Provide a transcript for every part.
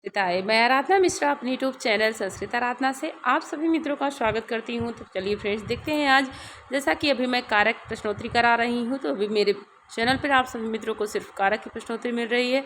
संस्कृता है। मैं आराधना मिश्रा अपने यूट्यूब चैनल संस्कृता आराधना से आप सभी मित्रों का स्वागत करती हूं। तो चलिए फ्रेंड्स, देखते हैं आज, जैसा कि अभी मैं कारक प्रश्नोत्तरी करा रही हूं, तो अभी मेरे चैनल पर आप सभी मित्रों को सिर्फ कारक की प्रश्नोत्तरी मिल रही है।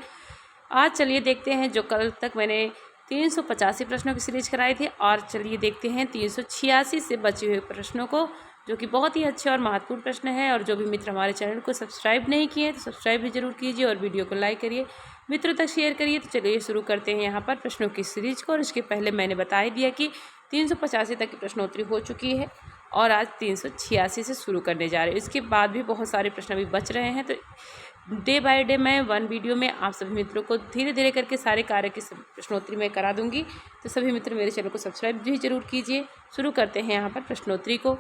आज चलिए देखते हैं, जो कल तक मैंने 385 प्रश्नों की सीरीज कराई थी, और चलिए देखते हैं 386 से बचे हुए प्रश्नों को, जो कि बहुत ही अच्छे और महत्वपूर्ण प्रश्न है। और जो भी मित्र हमारे चैनल को सब्सक्राइब नहीं किए तो सब्सक्राइब भी जरूर कीजिए और वीडियो को लाइक करिए, मित्रों तक शेयर करिए। तो चलिए शुरू करते हैं यहाँ पर प्रश्नों की सीरीज को। और इसके पहले मैंने बता ही दिया कि 385 तक की प्रश्नोत्तरी हो चुकी है और आज 386 से शुरू करने जा रहे हैं। इसके बाद भी बहुत सारे प्रश्न अभी बच रहे हैं, तो डे बाय डे मैं वन वीडियो में आप सभी मित्रों को धीरे धीरे करके सारे कार्य की प्रश्नोत्तरी मैं करा दूंगी। तो सभी मित्र मेरे चैनल को सब्सक्राइब भी जरूर कीजिए। शुरू करते हैं यहाँ पर प्रश्नोत्तरी को।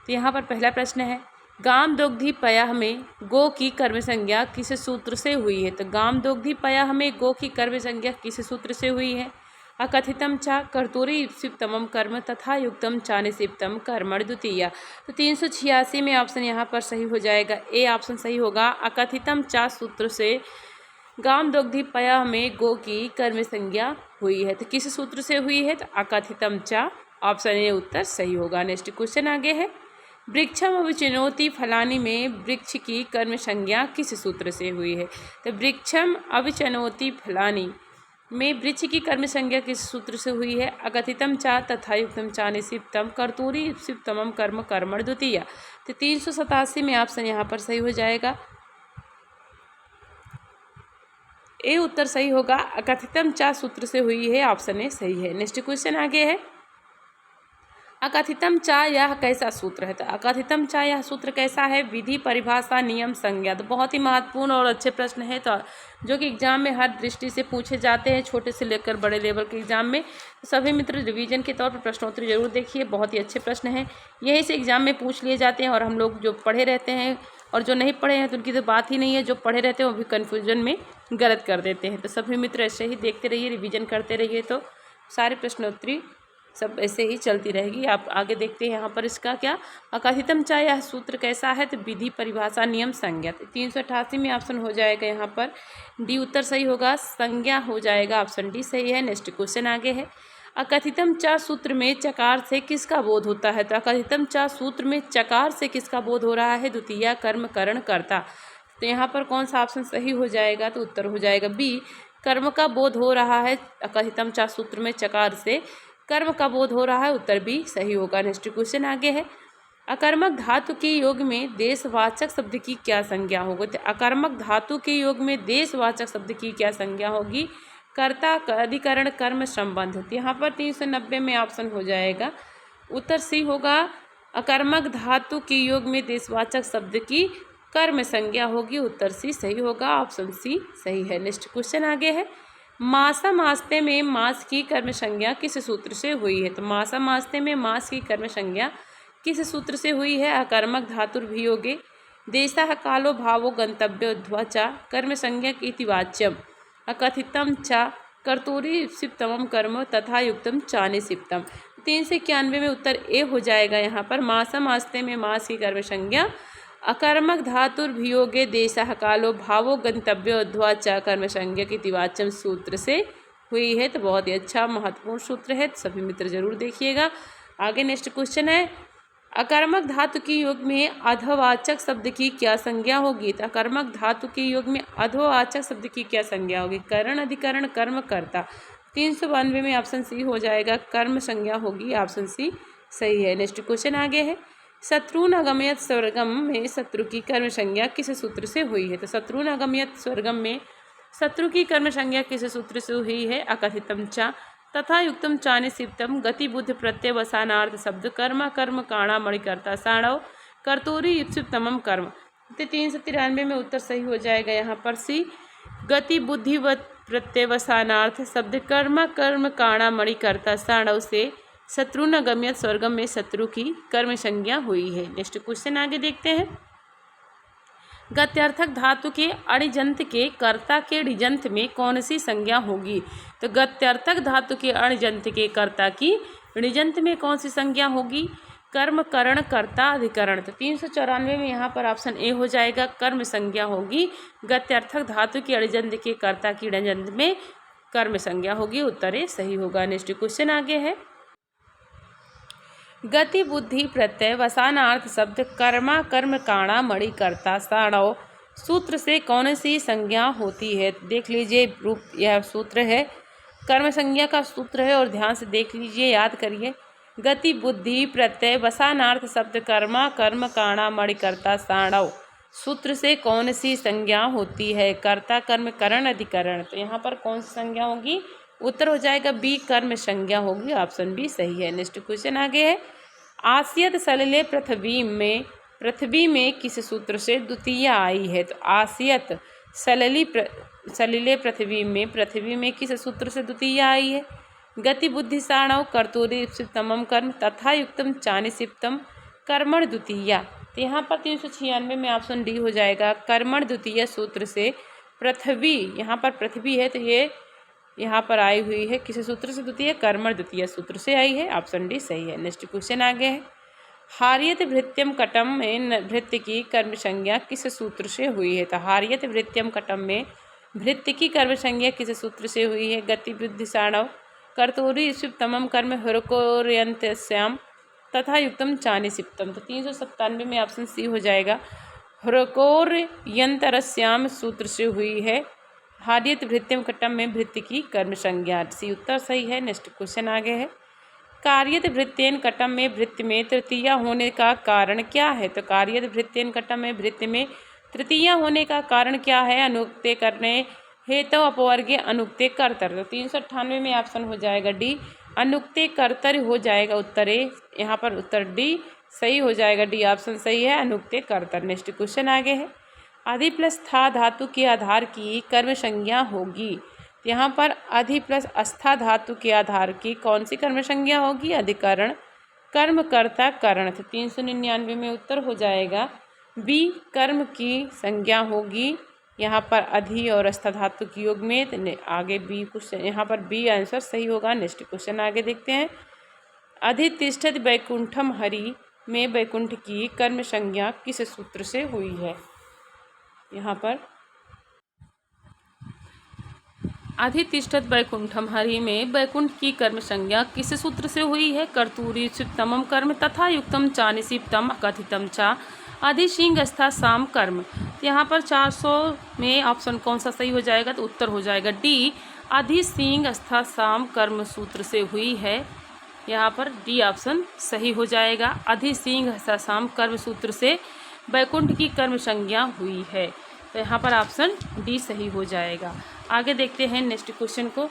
तो यहाँ पर पहला प्रश्न है, गाम दोग्धी पयः में गो की कर्म संज्ञा किस सूत्र से हुई है? तो गाम दोग्धी पयः में गो की कर्म संज्ञा किस सूत्र से हुई है? अकथितम चा कर्तूरी इप्सितमम कर्म तथा युक्तम चा निसिप्तम कर्मण द्वितीया। तो 386 में ऑप्शन यहाँ पर सही हो जाएगा, ए ऑप्शन सही होगा। अकथितम चा सूत्र से गाम दोग्धी पयः में गो की कर्म संज्ञा हुई है। तो किस सूत्र से हुई है? तो अकथितम चा, ऑप्शन ए उत्तर सही होगा। नेक्स्ट क्वेश्चन आगे है, वृक्षम अविचिनोति फलानि में वृक्ष की कर्म संज्ञा किस सूत्र से हुई है? तो वृक्षम अविचनोति फलानि में वृक्ष की कर्म संज्ञा किस सूत्र से हुई है? अकथितम चा तथा युक्तम चा निसिप्तम कर्तूरी इप्सितमम कर्म कर्मण द्वितीया। तो 387 में ऑप्शन यहाँ पर सही हो जाएगा, ए उत्तर सही होगा। अकथितम चा सूत्र से हुई है, ऑप्शन ए सही है। नेक्स्ट क्वेश्चन आगे है, अकथितम चा यह कैसा सूत्र है? तो अकथितम चा यह सूत्र कैसा है? विधि, परिभाषा, नियम, संज्ञा। तो बहुत ही महत्वपूर्ण और अच्छे प्रश्न है, तो जो कि एग्जाम में हर दृष्टि से पूछे जाते हैं, छोटे से लेकर बड़े लेवल के एग्जाम में। तो सभी मित्र रिवीजन के तौर पर प्रश्नोत्तरी जरूर देखिए, बहुत ही अच्छे प्रश्न हैं, यही से एग्जाम में पूछ लिए जाते हैं। और हम लोग जो पढ़े रहते हैं और जो नहीं पढ़े हैं तो उनकी तो बात ही नहीं है, जो पढ़े रहते हैं वो भी कन्फ्यूजन में गलत कर देते हैं। तो सभी मित्र ऐसे ही देखते रहिए, रिविजन करते रहिए, तो सारी प्रश्नोत्तरी सब ऐसे ही चलती रहेगी। आप आगे देखते हैं यहाँ पर इसका क्या, अकथितम चा यह सूत्र कैसा है? तो विधि, परिभाषा, नियम, संज्ञा। 388 में ऑप्शन हो जाएगा यहाँ पर डी उत्तर सही होगा, संज्ञा हो जाएगा, ऑप्शन डी सही है। नेक्स्ट क्वेश्चन आगे है, अकथितम चा सूत्र में चकार से किसका बोध होता है? तो अकथितम चा सूत्र में चकार से किसका बोध हो रहा है? द्वितीया कर्म करण कर्ता। तो यहाँ पर कौन सा ऑप्शन सही हो जाएगा? तो उत्तर हो जाएगा बी, कर्म का बोध हो रहा है। अकथितम चा सूत्र में चकार से कर्म का बोध हो रहा है, उत्तर भी सही होगा। नेक्स्ट क्वेश्चन आगे है, अकर्मक धातु के योग में देशवाचक शब्द की क्या संज्ञा होगी? तो अकर्मक धातु के योग में देशवाचक शब्द की क्या संज्ञा होगी? कर्ता, अधिकरण, कर्म, संबंध। तो यहाँ पर 390 में ऑप्शन हो जाएगा, उत्तर सी होगा। अकर्मक धातु के योग में देशवाचक शब्द की कर्म संज्ञा होगी, उत्तर सी सही होगा, ऑप्शन सी सही है। नेक्स्ट क्वेश्चन आगे है, मासा मास्ते में मास की कर्म संज्ञा किस सूत्र से हुई है? तो मासा मास्ते में मास की कर्म संज्ञा किस सूत्र से हुई है? अकर्मक धातुर्भियोगे देशः कालो भावो गंतव्यो ध्वचा कर्म संज्ञा इतिवाच्यम अकथितम चा कर्तूरी इप्सितमम कर्म तथा युक्तम चा निसिप्तम। 391 में उत्तर ए हो जाएगा। यहाँ पर मासा मास्ते में मास की कर्म संज्ञा अकर्मक धातुर्भियोगे देशः कालो भावो गंतव्यो अध्वा च कर्म संज्ञा की तिवाचम सूत्र से हुई है। तो बहुत ही अच्छा महत्वपूर्ण सूत्र है, तो सभी मित्र जरूर देखिएगा। आगे नेक्स्ट क्वेश्चन है, अकर्मक धातु के योग में अधवाचक शब्द की क्या संज्ञा होगी? तो अकर्मक धातु के योग में अधवाचक शब्द की क्या संज्ञा होगी? करण, अधिकरण, कर्म, कर्ता। 392 में ऑप्शन सी हो जाएगा, कर्म संज्ञा होगी, ऑप्शन सी सही है। नेक्स्ट क्वेश्चन आगे है, शत्रुन अगमयत स्वर्गम में शत्रु की कर्म संज्ञा किस सूत्र से हुई है? तो शत्रुन अगमयत स्वर्गम में शत्रु की कर्म संज्ञा किस सूत्र से हुई है? अकथितम चा तथा युक्तम चा निसिप्तम गति बुद्ध प्रत्यवसानार्थ शब्द कर्म कर्म काणा मणिकर्ता साणव कर्तूरी इप्सितमम कर्म। तो 393 में उत्तर सही हो जाएगा यहाँ पर सी, गति बुद्धिवत प्रत्यवसानार्थ शब्द कर्म कर्म काणा मणिकर्ता साणव से शत्रुन गम्यत स्वर्गम में शत्रु की कर्म संज्ञा हुई है। नेक्स्ट क्वेश्चन आगे देखते हैं, गत्यर्थक धातु के अणिजंत के कर्ता के ऋजंत में कौन सी संज्ञा होगी? तो गत्यर्थक धातु के अणिजंत के कर्ता की ऋजंत में कौन सी संज्ञा होगी? कर्म, करण, कर्ता, अधिकरण। तो 394 में यहाँ पर ऑप्शन ए हो जाएगा, कर्म संज्ञा होगी। गत्यर्थक धातु के अणिजंत के कर्ता की ऋजंत में कर्म संज्ञा होगी, उत्तर ए सही होगा। नेक्स्ट क्वेश्चन आगे है, गति बुद्धि प्रत्यय वसानार्थ शब्द कर्मा कर्म काणा मणि कर्ता साणव सूत्र से कौन सी संज्ञा होती है? देख लीजिए रूप, यह सूत्र है, कर्म संज्ञा का सूत्र है और ध्यान से देख लीजिए, याद करिए। गति बुद्धि प्रत्यय वसानार्थ शब्द कर्मा कर्म काणा मणि कर्ता साणव सूत्र से कौन सी संज्ञा होती है? कर्ता कर्म करण अधिकरण। तो यहाँ पर कौन सी संज्ञा होगी? उत्तर हो जाएगा बी, कर्म संज्ञा होगी, ऑप्शन बी सही है। नेक्स्ट क्वेश्चन आगे है, आसियत सलिले पृथ्वी में किस सूत्र से द्वितीय आई है? तो आसियत सलिले पृथ्वी में किस सूत्र से द्वितीय आई है? गति बुद्धि साणव कर्तूरी तमम कर्म तथा युक्तम चानिसिप्तम कर्मण द्वितीया। तो यहाँ पर 396 में ऑप्शन डी हो जाएगा, कर्मण द्वितीय सूत्र से पृथ्वी, यहाँ पर पृथ्वी है तो ये यहाँ पर आई हुई है किस सूत्र से द्वितीय? कर्मण द्वितीय सूत्र से आई है, ऑप्शन डी सही है। नेक्स्ट क्वेश्चन आगे है, हार्यत भृत्यम कटम में भृत्य की कर्म संज्ञा किस सूत्र से हुई है? तो हार्यत भृत्यम कटम में भृत्य की कर्म संज्ञा किस सूत्र से हुई है? गति बुद्धि साणव कर्तूरी तमम कर्म हृकोर्यंत्यस्याम तथा युक्तम चानिसिप्तम। तो 397 में ऑप्शन सी हो जाएगा, हृकोर्यंतरस्याम सूत्र से हुई है हार्यत भृत्यम कटम में भृत्य की कर्म संज्ञा, सी उत्तर सही है। नेक्स्ट क्वेश्चन आगे है, कार्यत भृत्येन कटम में भृत्य में तृतीया होने का कारण क्या है? तो कार्यत भृत्येन कटम में भृत्य में तृतीया होने का कारण क्या है? अनुक्ते करने हेतु अपवर्गीय अनुक्ते कर्तर। तो 398 में ऑप्शन हो जाएगा डी, अनुक्ते कर्तर हो जाएगा उत्तर ए, यहाँ पर उत्तर डी सही हो जाएगा, डी ऑप्शन सही है, अनुक्ते कर्तर। नेक्स्ट क्वेश्चन आगे है, अधि प्लस था धातु के आधार की कर्म संज्ञा होगी। यहाँ पर अधि प्लस अस्था धातु के आधार की कौन सी कर्म संज्ञा होगी? अधिकरण कर्म कर्ता करण। तो 399 में उत्तर हो जाएगा बी, कर्म की संज्ञा होगी, यहाँ पर अधि और अस्था धातु के योग में। तो आगे बी क्वेश्चन, यहाँ पर बी आंसर सही होगा। नेक्स्ट क्वेश्चन आगे देखते हैं, अधितिष्ठित वैकुंठम हरि में वैकुंठ की कर्म संज्ञा किस सूत्र से हुई है? यहाँ पर अधितिष्ठित वैकुंठम हरि में वैकुंठ की कर्म संज्ञा किस सूत्र से हुई है? कर्तूरी तमम कर्म तथा युक्तम चानिसिप्तम कथितम चा अधिशिंगस्था साम कर्म। यहाँ पर 400 में ऑप्शन कौन सा सही हो जाएगा? तो उत्तर हो जाएगा डी, अधिशिंगस्था साम कर्म सूत्र से हुई है, यहाँ पर डी ऑप्शन सही हो जाएगा, अधिशिंगस्था साम कर्म सूत्र से वैकुंठ की कर्म संज्ञा हुई है। तो यहाँ पर ऑप्शन डी सही हो जाएगा। आगे देखते हैं नेक्स्ट क्वेश्चन को,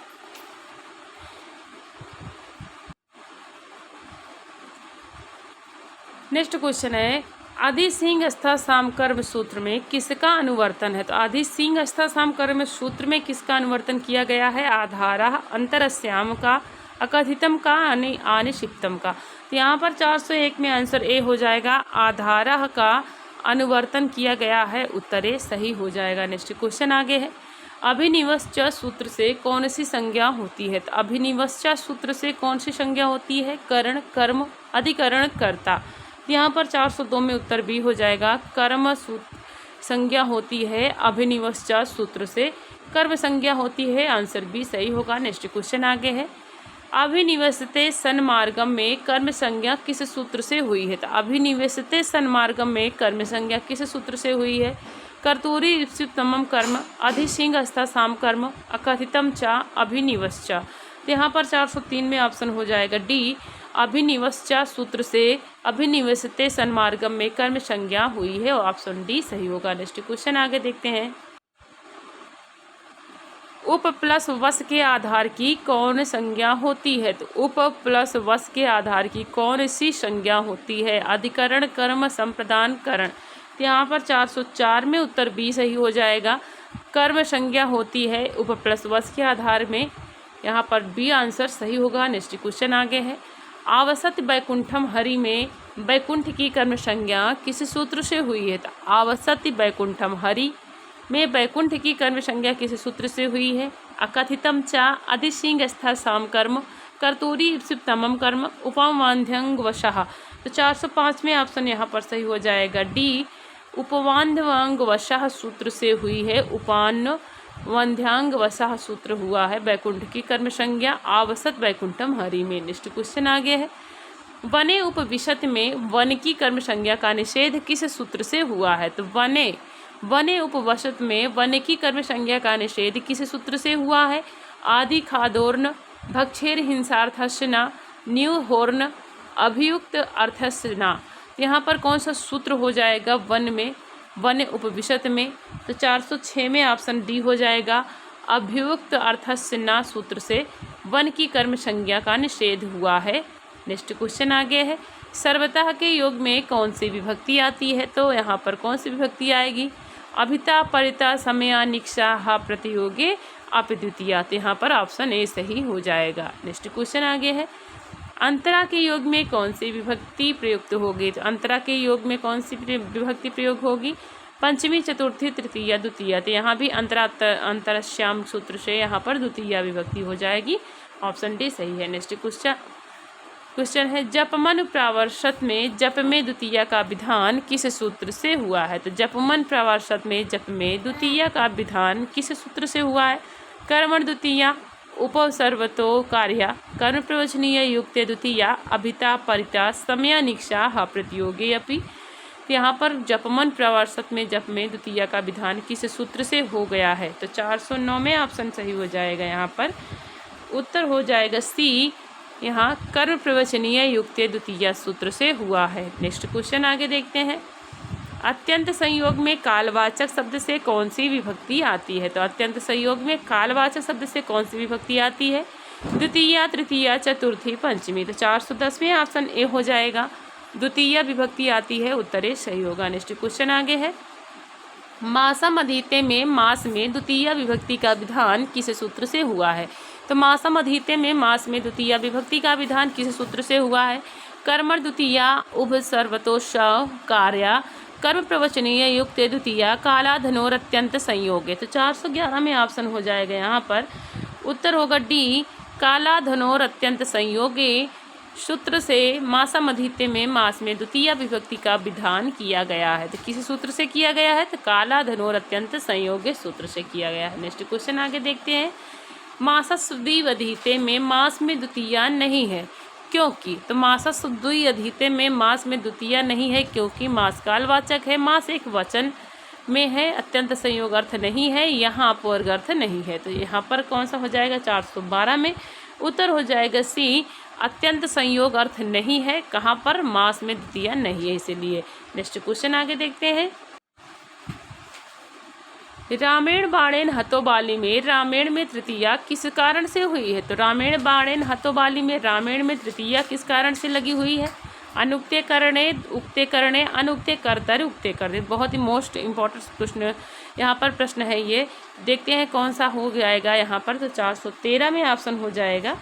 नेक्स्ट क्वेश्चन है, आदि सिंह अस्था साम कर्म सूत्र में किसका अनुवर्तन है? तो आदि सिंह अस्था साम कर्म सूत्र में किसका अनुवर्तन किया गया है? आधारा अंतरस्याम का, अकथितम का, आनिशिप्तम का। तो यहाँ पर 401 में आंसर ए हो जाएगा, आधारा का अनुवर्तन किया गया है, उत्तर ए सही हो जाएगा। नेक्स्ट क्वेश्चन आगे है, अभिनिवश्च सूत्र से कौन सी संज्ञा होती है? तो अभिनिवश्च सूत्र से कौन सी संज्ञा होती है? करण कर्म अधिकरण कर्ता। यहाँ पर 402 में उत्तर बी हो जाएगा, कर्म संज्ञा होती है अभिनिवश्च सूत्र से, कर्म संज्ञा होती है, आंसर बी सही होगा। नेक्स्ट क्वेश्चन आगे है, अभिनिवेशते सन्मार्गम में कर्म संज्ञा किस सूत्र से हुई है? तो अभिनिवेशते सन्मार्गम में कर्म संज्ञा किस सूत्र से हुई है? कर्तूरी इप्सितमम कर्म अधिशिंग अस्था साम कर्म अकथितम चा अभिनिवश्च। तो यहाँ पर 403 में ऑप्शन हो जाएगा डी, अभिनिवश्च सूत्र से अभिनिवेशते सन्मार्गम में कर्म संज्ञा हुई है, और ऑप्शन डी सही होगा। नेक्स्ट क्वेश्चन आगे देखते हैं, उप प्लस वश के आधार की कौन संज्ञा होती है? तो उप प्लस वश के आधार की कौन सी संज्ञा होती है? अधिकरण कर्म संप्रदान करण। तो यहाँ पर 404 में उत्तर बी सही हो जाएगा, कर्म संज्ञा होती है उप प्लस वश के आधार में, यहाँ पर बी आंसर सही होगा। नेक्स्ट क्वेश्चन आगे है, आवसत वैकुंठम हरि में वैकुंठ की कर्म संज्ञा किस सूत्र से हुई है? तो आवसत वैकुंठम हरि में वैकुंठ की कर्म संज्ञा किस सूत्र से हुई है? अकथितम चा अधिशिंग स्था साम कर्म कर्तूरी इप्सितमम कर्म उपवान्ध्यंग वशः। तो 405 में ऑप्शन यहाँ पर सही हो जाएगा डी, उपवान्ध्यंग वशः सूत्र से हुई है, उपान्न वंध्यांग वसाह सूत्र हुआ है वैकुंठ की कर्म संज्ञा आवसत वैकुंठम हरि में। नेक्स्ट क्वेश्चन आगे है, वने उपविशत में वन की कर्म संज्ञा का निषेध किस सूत्र से हुआ है? तो वने उपवशत में वन की कर्म संज्ञा का निषेध किस सूत्र से हुआ है? आदि खादोर्न भक्षेर हिंसार्थस्य न न्यूहोर्न अभियुक्त अर्थस्य न। यहाँ पर कौन सा सूत्र हो जाएगा वन में, वन उपविशत में? तो 406 में ऑप्शन डी हो जाएगा, अभियुक्त अर्थस्य न सूत्र से वन की कर्म संज्ञा का निषेध हुआ है। नेक्स्ट क्वेश्चन आगे है, सर्वतः के योग में कौन सी विभक्ति आती है? तो यहाँ पर कौन सी विभक्ति आएगी? अभिता परिता समया निक्षा हा प्रतियोगे अपिद्वितीया। तो यहाँ पर ऑप्शन ए सही हो जाएगा। नेक्स्ट क्वेश्चन आगे है, अंतरा के योग में कौन सी विभक्ति प्रयुक्त होगी? तो अंतरा के योग में कौन सी विभक्ति प्रयोग होगी? पंचमी चतुर्थी तृतीया द्वितीया। तो यहाँ भी अंतरश्याम सूत्र से यहाँ पर द्वितीया विभक्ति हो जाएगी। ऑप्शन डी सही है। नेक्स्ट क्वेश्चन है, जपमन प्रावर्षत में जप में द्वितीया का विधान किस सूत्र से हुआ है? तो जपमन प्रावर्षत में जप में द्वितीया का विधान किस सूत्र से हुआ है? कर्मण द्वितीया उपसर्वतो कार्या कर्म प्रवचनीय युक्त द्वितीया अभिता परिता समया निक्षा हा प्रतियोगे अपि। यहाँ पर जपमन प्रवर्षत में जप में द्वितीया का विधान किस सूत्र से हो गया है? तो 409 में ऑप्शन सही हो जाएगा। यहाँ पर उत्तर हो जाएगा सी, यहाँ कर्म प्रवचनीय युक्त द्वितीया सूत्र से हुआ है। नेक्स्ट क्वेश्चन आगे देखते हैं, अत्यंत संयोग में कालवाचक शब्द से कौन सी विभक्ति आती है? तो अत्यंत संयोग में कालवाचक शब्द से कौन सी विभक्ति आती है? द्वितीया तृतीया चतुर्थी पंचमी। तो 410 में ऑप्शन ए हो जाएगा, द्वितीया विभक्ति आती है। उत्तर ए सही होगा। नेक्स्ट क्वेश्चन आगे है, मासम अधीते में मास में द्वितीया विभक्ति का विधान किस सूत्र से हुआ है? तो मासम अधीते में मास में द्वितीया विभक्ति का विधान किस सूत्र से हुआ है? कर्मण द्वितीया उभ सर्वतोष कार्या कर्म प्रवचनीय युक्त द्वितीया काला धनोर अत्यंत संयोग है। तो 411 में ऑप्शन हो जाएगा। यहाँ पर उत्तर होगा डी, काला धनोर अत्यंत संयोगे सूत्र से मासम अधीते में मास में द्वितीया विभक्ति का विधान किया गया है। तो किसी सूत्र से किया गया है? तो काला धनोर अत्यंत संयोगे सूत्र से किया गया है। नेक्स्ट क्वेश्चन आगे देखते हैं, मासस द्विअधीते में मास में द्वितीया नहीं है क्योंकि? तो मासस द्विअधीते में मास में द्वितीया नहीं है क्योंकि मास कालवाचक है, मास एक वचन में है, अत्यंत संयोग अर्थ नहीं है, यहाँ अपवर्ग अर्थ नहीं है। तो यहाँ पर कौन सा हो जाएगा? 412 में उत्तर हो जाएगा सी, अत्यंत संयोग अर्थ नहीं है। कहाँ पर? मास में द्वितीया नहीं है, इसीलिए। नेक्स्ट क्वेश्चन आगे देखते हैं, रामेण बाणेन हतोबाली में रामेण में तृतीया किस कारण से हुई है? तो रामेण बाणेन हतोबाली में रामेण में तृतीया किस कारण से लगी हुई है? अनुक्ते करणे उक्ते करणे अनुक्ते कर्तरि उक्ते कर्तरि। बहुत ही मोस्ट इम्पॉर्टेंट प्रश्न यहाँ पर प्रश्न है ये। देखते हैं कौन सा हो जाएगा यहाँ पर। तो 413 में ऑप्शन हो जाएगा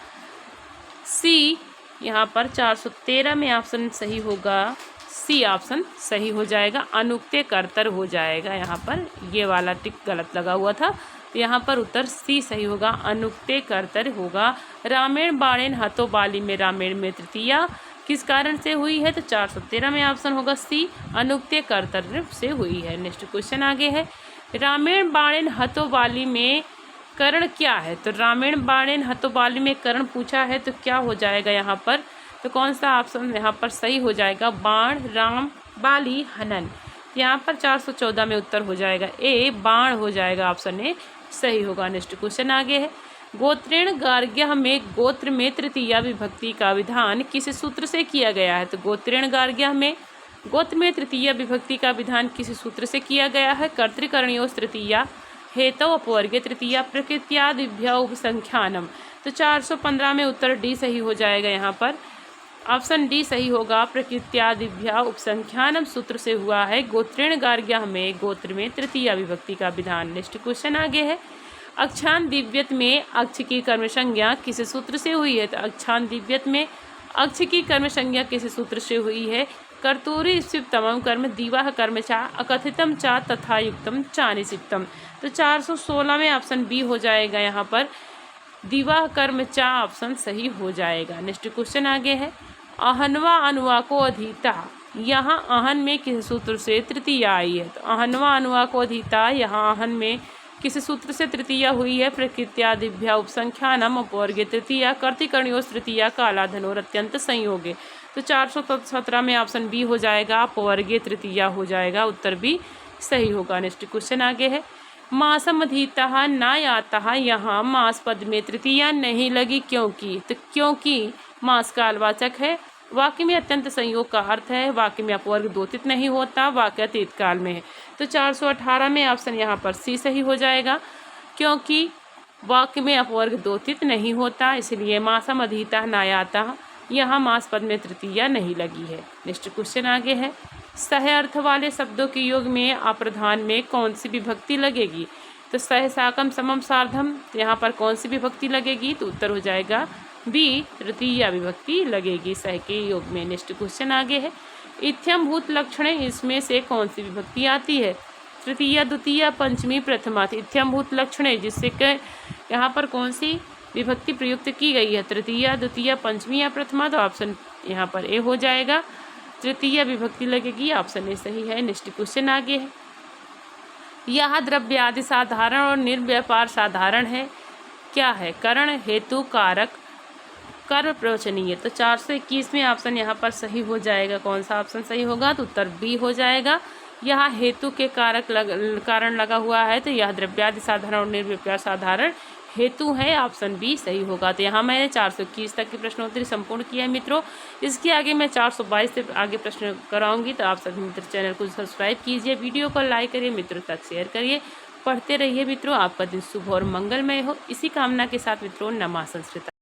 सी। यहाँ पर 413 में ऑप्शन सही होगा सी, ऑप्शन सही हो जाएगा, अनुक्ते कर्तर हो जाएगा। यहाँ पर ये वाला टिक गलत लगा हुआ था, तो यहाँ पर उत्तर सी सही होगा, अनुक्ते कर्तर होगा। रामेण बाणेन हतोबाली में रामेण में तृतीया किस कारण से हुई है? तो 413 में ऑप्शन होगा सी, अनुक्ते कर्तर से हुई है। नेक्स्ट क्वेश्चन आगे है, रामेण बाणेन हतोबाली में करण क्या है? तो रामेण बाणेन हतोबाली में करण पूछा है, तो क्या हो जाएगा यहाँ पर? तो कौन सा ऑप्शन यहाँ पर सही हो जाएगा? बाण राम बाली हनन। यहाँ पर 414 में उत्तर हो जाएगा ए, बाण हो जाएगा, ऑप्शन ए सही होगा। नेक्स्ट क्वेश्चन आगे है, गोत्रेण गार्ग्य में गोत्र में तृतीया विभक्ति का विधान किस सूत्र से किया गया है? तो गोत्रेण गार्ग्य में गोत्र में तृतीया विभक्ति का विधान किस सूत्र से किया गया है? कर्तृकरणीयोस् तृतीया हेतु अपवर्गे तृतीया प्रकृत्यादिभ्य उपसंख्यानम। तो 415 में उत्तर डी सही हो जाएगा। यहाँ पर ऑप्शन डी सही होगा, प्रकृत्यादिभ्य उपसंख्यानम सूत्र से हुआ है गोत्रेण गार्ग्य में गोत्र में तृतीया विभक्ति का विधान। नेक्स्ट क्वेश्चन आगे है, अक्षान दिव्यत में अक्ष की कर्म संज्ञा किस सूत्र से हुई है? तो अक्षान दिव्यत में अक्ष की कर्म संज्ञा किस सूत्र से हुई है? कर्तूरी स्विप्तमं कर्म दीवाह कर्म चा अकथितम चा तथा युक्तम चा निसिप्तम। तो 416 में ऑप्शन बी हो जाएगा। यहाँ पर दीवाह कर्म चा ऑप्शन सही हो जाएगा। नेक्स्ट क्वेश्चन आगे है, अहनवा अनुवा को अधीता, यहाँ अहन में किस सूत्र से तृतीया आई है? तो अहनवा अनुवा को अधीता, यहाँ अहन में किसी सूत्र से तृतीया हुई है प्रकृत्यादिभ्या उपसंख्यानम अपवर्गे तृतीया कर्तिकर्णयोस् तृतीया कालाधनोर अत्यंत संयोगे। तो 417 में ऑप्शन बी हो जाएगा, अपवर्गे तृतीया हो जाएगा, उत्तर बी सही होगा। नेक्स्ट क्वेश्चन आगे है, मासमधीतः न यातः, यहाँ मास पद में तृतीया नहीं लगी क्योंकि, तो क्योंकि मास कालवाचक है। वाक्य में अत्यंत संयोग का अर्थ है, वाक्य में अपवर्ग दोतित नहीं होता, वाक्य अतीत काल में है। तो 418 में ऑप्शन यहाँ पर सी सही हो जाएगा, क्योंकि वाक्य में अपवर्ग दोतित नहीं होता, इसलिए मासमधीतः न यातः, यहाँ मास पद में तृतीया नहीं लगी है। नेक्स्ट क्वेश्चन आगे है, सह अर्थ वाले शब्दों के योग में अप्रधान में कौन सी विभक्ति लगेगी। तो सह साकम समम सार्धम, यहाँ पर कौन सी विभक्ति लगेगी, तो उत्तर हो जाएगा बी तृतीया विभक्ति लगेगी सह के योग में। नेक्स्ट क्वेश्चन आगे है, इत्थम भूत लक्षण, इसमें से कौन सी विभक्ति आती है। तृतीया द्वितीया पंचमी प्रथमा, इत्थम भूत लक्षण जिससे कि यहाँ पर कौन सी विभक्ति प्रयुक्त की गई है, तृतीया द्वितीया पंचमी या प्रथमा, तो ऑप्शन यहाँ पर ए हो जाएगा, तृतीय विभक्ति लगेगी, ऑप्शन ए सही है। नेक्स्ट क्वेश्चन आगे है, यह द्रव्य आदि साधारण और निर्व्यापार साधारण है, क्या है, करण हेतु कारक कर्म प्रवचनीय। तो 421 में ऑप्शन यहाँ पर सही हो जाएगा, कौन सा ऑप्शन सही होगा, तो उत्तर बी हो जाएगा। यहाँ हेतु के कारण लगा हुआ है, तो यह द्रव्यादि साधारण और निर्व्यापार साधारण हेतु है, ऑप्शन बी सही होगा। तो यहाँ मैंने 421 तक की प्रश्नोत्तरी संपूर्ण किया है मित्रों। इसके आगे मैं 422 से आगे प्रश्न कराऊंगी, तो आप सभी मित्र चैनल को सब्सक्राइब कीजिए, वीडियो को लाइक करिए, मित्रों तक शेयर करिए, पढ़ते रहिए मित्रों। आपका दिन शुभ और मंगलमय हो, इसी कामना के साथ मित्रों, नमः संस्कृत।